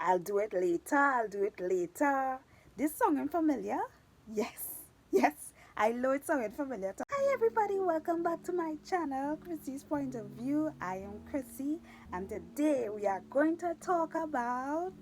I'll do it later, I'll do it later. This song is familiar? Yes, yes, I know it's song familiar. Hi everybody, welcome back to my channel, Chrissy's Point of View. I am Chrissy and today we are going to talk about,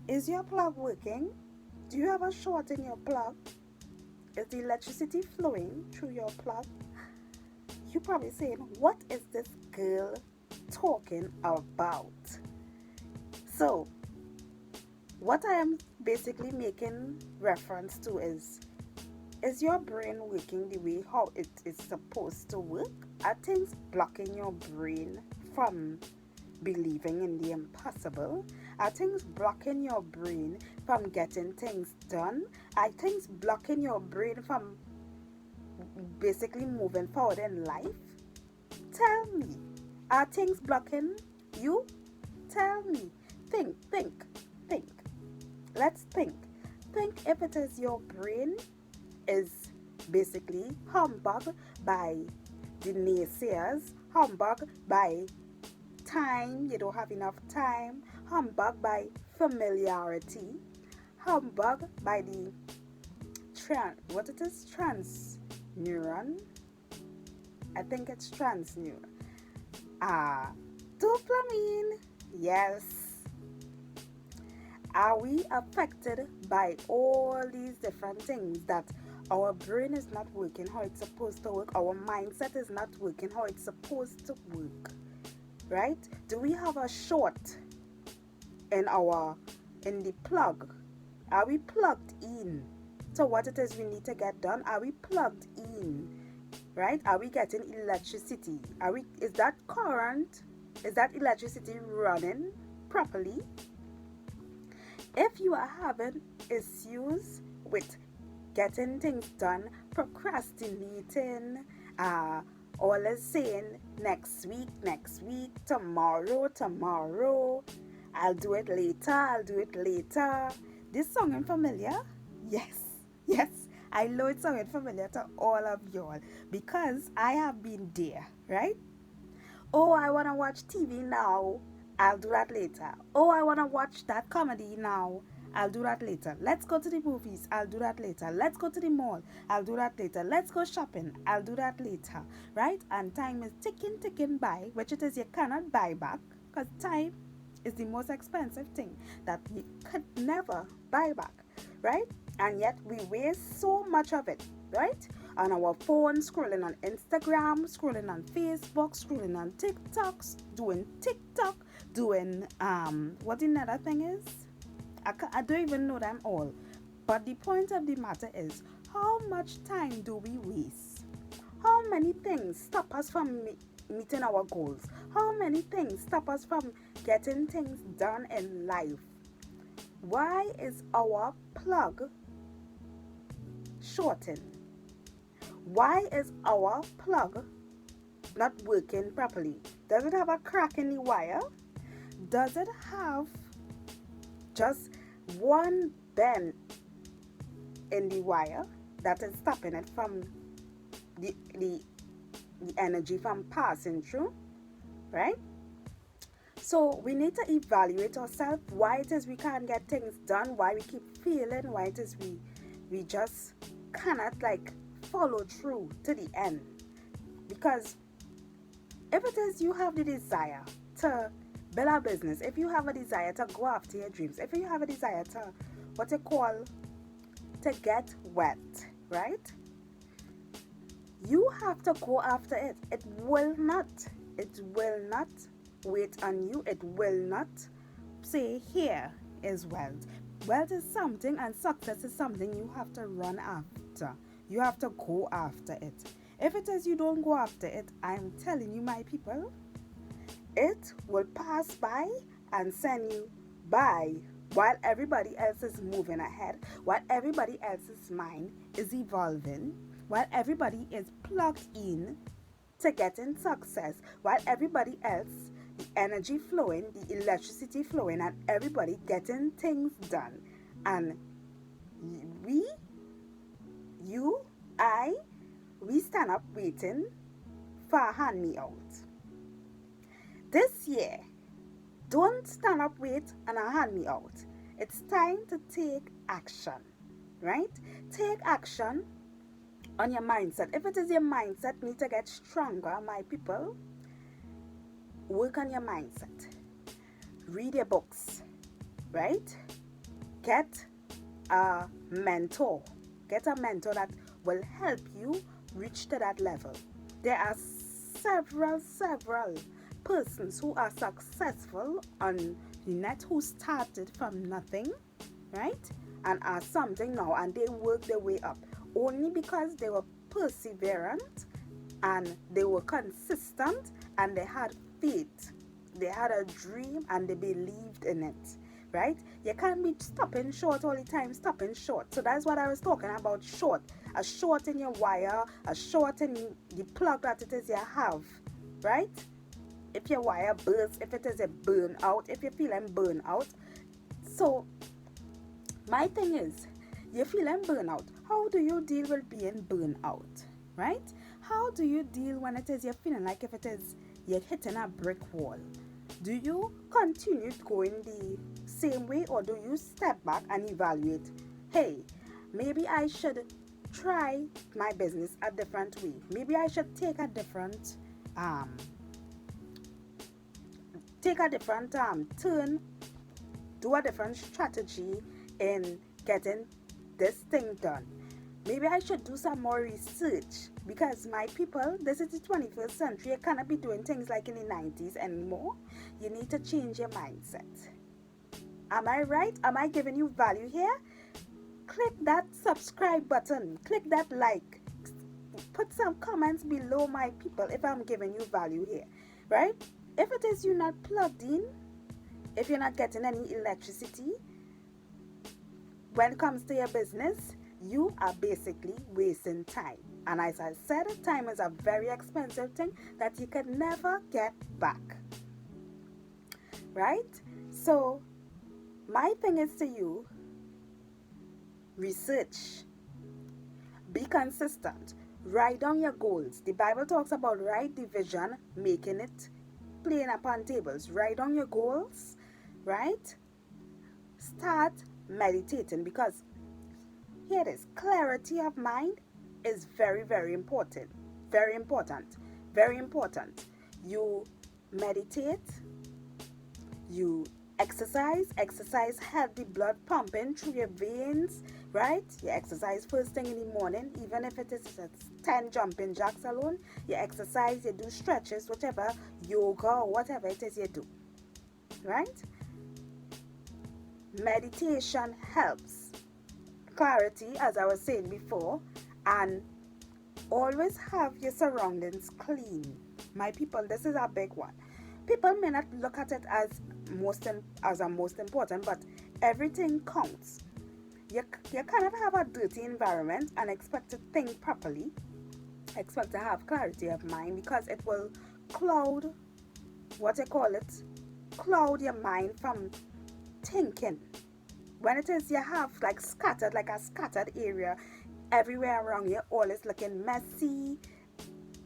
is your plug working? Do you have a short in your plug? Is the electricity flowing through your plug? You're probably saying, what is this girl talking about? So, what I am basically making reference to is your brain working the way how it is supposed to work? Are things blocking your brain from believing in the impossible? Are things blocking your brain from getting things done? Are things blocking your brain from basically moving forward in life? Tell me. Are things blocking you? Tell me. Think. Let's think. Think if it is your brain is basically humbugged by the naysayers, humbugged by time, you don't have enough time, humbugged by familiarity, humbugged by the trans neuron. I think it's trans neuron. Dopamine. Yes. Are we affected by all these different things that our brain is not working how it's supposed to work, our mindset is not working how it's supposed to work, right? Do we have a short in the plug? Are we plugged in to what it is we need to get done? Are we plugged in, right? Are we getting electricity? Is that current? Is that electricity running properly? If you are having issues with getting things done, procrastinating, always saying next week, tomorrow, I'll do it later. This song is familiar? Yes, I know it's song familiar to all of y'all because I have been there, right? Oh, I want to watch TV now. I'll do that later. Oh, I want to watch that comedy now. I'll do that later. Let's go to the movies. I'll do that later. Let's go to the mall. I'll do that later. Let's go shopping. I'll do that later. Right? And time is ticking by, which it is you cannot buy back because time is the most expensive thing that you could never buy back. Right? And yet we waste so much of it. Right? On our phone, scrolling on Instagram, scrolling on Facebook, scrolling on TikTok, doing TikTok, doing what the other thing is. I don't even know them all. But the point of the matter is, how much time do we waste? How many things stop us from meeting our goals? How many things stop us from getting things done in life? Why is our plug shortened? Why is our plug not working properly? Does it have a crack in the wire? Does it have just one bend in the wire that is stopping it from the energy from passing through? Right? So we need to evaluate ourselves, why it is we can't get things done, why we keep failing, why it is we just cannot follow through to the end. Because if it is you have the desire to build a business, if you have a desire to go after your dreams, if you have a desire to to get wet, right? You have to go after it. It will not wait on you. It will not say here is wealth. Wealth is something and success is something you have to run after. You have to go after it. If it is you don't go after it, I'm telling you, my people, it will pass by and send you by while everybody else is moving ahead, while everybody else's mind is evolving, while everybody is plugged in to getting success, while everybody else, the energy flowing, the electricity flowing, and everybody getting things done. And we stand up waiting for a hand me out. This year, Don't stand up, wait, and hand me out. It's time to take action, right? Take action on your mindset. If it is your mindset need to get stronger, my people, work on your mindset. Read your books, right? Get a mentor. Get a mentor that will help you reach to that level. There are several persons who are successful on the net who started from nothing, right? And are something now, and they work their way up only because they were perseverant and they were consistent and they had faith. They had a dream and they believed in it, right? You can't be stopping short all the time, stopping short. So that's what I was talking about, short. A short in your wire, a short in the plug that it is you have, right? If your wire bursts, if it is a burnout, if you're feeling burnout. So my thing is, you're feeling burnout. How do you deal with being burnout, right? How do you deal when it is you're feeling like if it is you're hitting a brick wall? Do you continue going the same way, or do you step back and evaluate, hey, maybe I should try my business a different way. Maybe I should take a different turn, do a different strategy in getting this thing done. Maybe I should do some more research, because my people, this is the 21st century. You cannot be doing things like in the 90s anymore. You need to change your mindset. Am I right? Am I giving you value here? Click that subscribe button. Click that like. Put some comments below, my people, if I'm giving you value here, right? If it is you're not plugged in, if you're not getting any electricity, when it comes to your business, you are basically wasting time. And as I said, time is a very expensive thing that you can never get back, right? So my thing is to you, research, be consistent, write down your goals. The Bible talks about write the vision, making it plain upon tables. Write down your goals, right? Start meditating, because here it is, clarity of mind is very important. Very important. You meditate, you exercise help the blood pumping through your veins, right? You exercise first thing in the morning, even if it is 10 jumping jacks alone. You exercise, you do stretches, whatever, yoga or whatever it is you do, right? Meditation helps. Clarity, as I was saying before, and always have your surroundings clean. My people, this is a big one. People may not look at it as a most important, but everything counts. You cannot have a dirty environment and expect to think properly, expect to have clarity of mind, because it will cloud your mind from thinking. When it is you have like a scattered area everywhere around you, all is looking messy,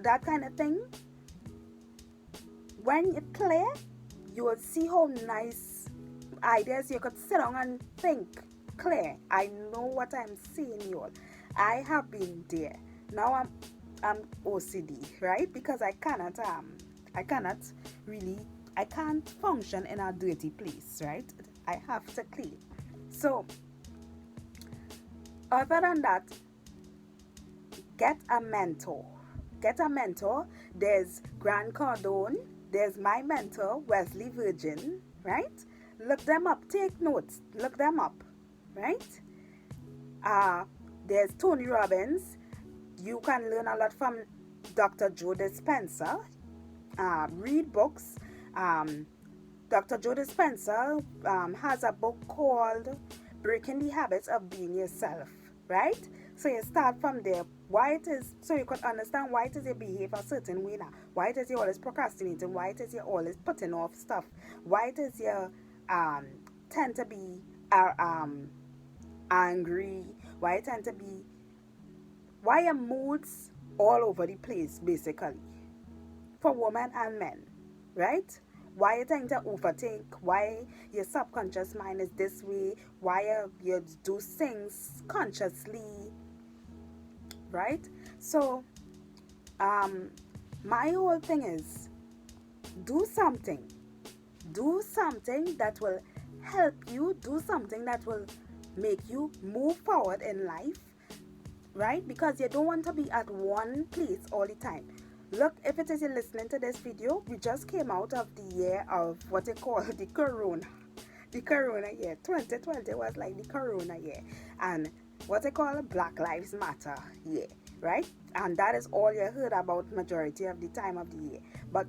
that kind of thing. When you clear, you will see how nice ideas you could sit down and think clear. I know what I'm saying, y'all. I have been there. Now I'm OCD, right? Because I can't function in a dirty place, right? I have to clean. So other than that, get a mentor. There's Grant Cardone, there's my mentor, Wesley Virgin, right? Look them up, take notes, look them up, right? There's Tony Robbins. You can learn a lot from Dr. Joe Dispenza. Read books. Dr. Joe Dispenza has a book called Breaking the Habits of Being Yourself, right? So you start from there. So you could understand why it is you behave a certain way now. Why it is you always procrastinating. Why it is you always putting off stuff. Why it is you tend to be angry. Why your moods all over the place, basically. For women and men, right? Why you tend to overthink? Why your subconscious mind is this way? Why you do things consciously, right? So, um, my whole thing is do something. Do something that will help you. Do something that will make you move forward in life, right? Because you don't want to be at one place all the time. Look, if it is you're listening to this video, we just came out of the year of what they call the corona. The corona year. 2020 was like the corona year. And what they call Black Lives Matter year, right? And that is all you heard about majority of the time of the year. But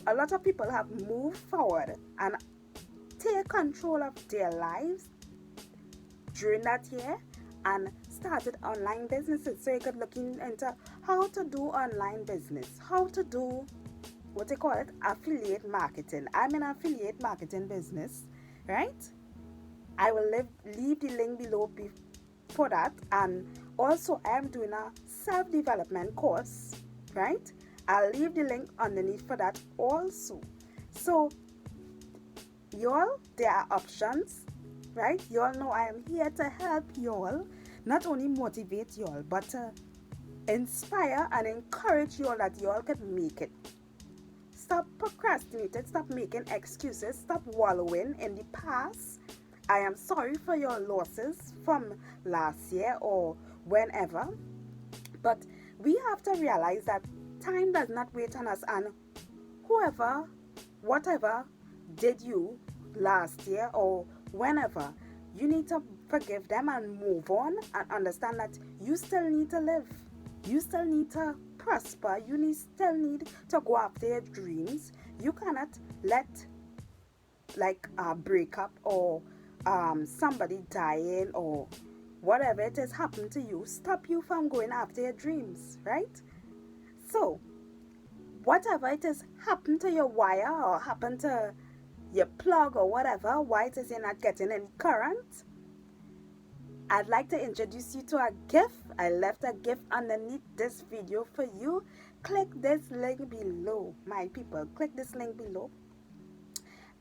a lot of people have moved forward and take control of their lives during that year and started online businesses. So you could look into how to do online business, how to do what they call it, affiliate marketing. I'm in affiliate marketing business, right? I will leave the link below for that. And also I'm doing a self-development course, right? I'll leave the link underneath for that also. So y'all, there are options, right? Y'all know I am here to help y'all, not only motivate y'all, but to inspire and encourage y'all that y'all can make it. Stop procrastinating, stop making excuses, stop wallowing in the past. I am sorry for your losses from last year or whenever, but we have to realize that time does not wait on us, and whoever, whatever did you last year or whenever, you need to forgive them and move on and understand that you still need to live. You still need to prosper. You still need to go after your dreams. You cannot let like a breakup or somebody dying or whatever it is happen to you stop you from going after your dreams, right? So whatever it is happen to your wire or happen to your plug or whatever, why it is you're not getting any current, I'd like to introduce you to a gift. I left a gift underneath this video for you. Click this link below, my people. Click this link below.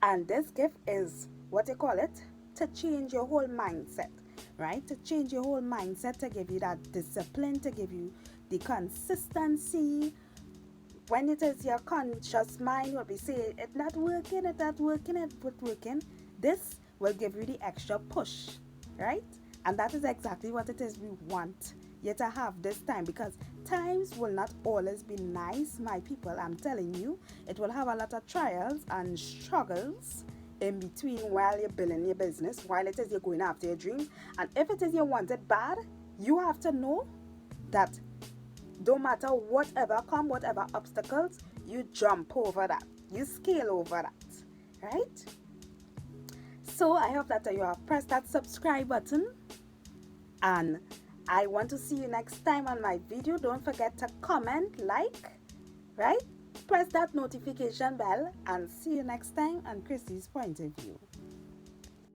And this gift is, what you call it, to change your whole mindset, right? To change your whole mindset, to give you that discipline, to give you the consistency. When it is your conscious mind will be saying, it's not working, it's not working, it's not working, this will give you the extra push, right? And that is exactly what it is we want you to have this time, because times will not always be nice, my people. I'm telling you, it will have a lot of trials and struggles in between while you're building your business, while it is you're going after your dreams. And if it is you want it bad, you have to know that don't matter whatever come, whatever obstacles, you jump over that, you scale over that, right? So I hope that you have pressed that subscribe button, and I want to see you next time on my video. Don't forget to comment, like, right? Press that notification bell, and see you next time on Chrissy's Point of View.